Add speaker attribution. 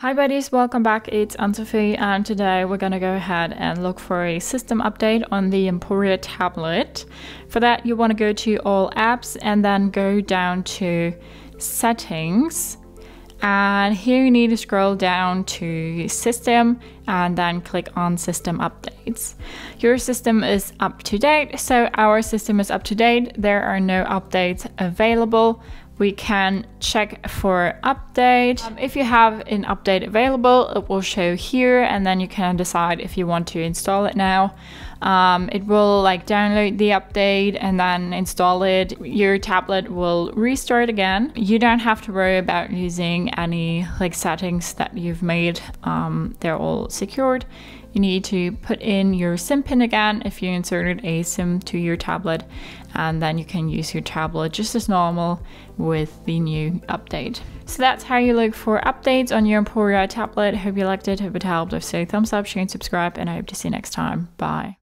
Speaker 1: Hi buddies, welcome back. It's Anne-Sophie and today we're gonna go ahead and look for a system update on the Emporia tablet. For that you want to go to all apps and then go down to settings, and here you need to scroll down to system and then click on system updates. Your system is up to date, so our system is up to date. There are no updates available. We can check for update. If you have an update available, it will show here, and then you can decide if you want to install it now. It will download the update and then install it. Your tablet will restart again. You don't have to worry about using any settings that you've made. They're all secured. You need to put in your SIM pin again if you inserted a SIM to your tablet, and then you can use your tablet just as normal with the new update. So that's how you look for updates on your Emporia tablet. Hope you liked it, hope it helped. If so, thumbs up, share and subscribe, and I hope to see you next time. Bye.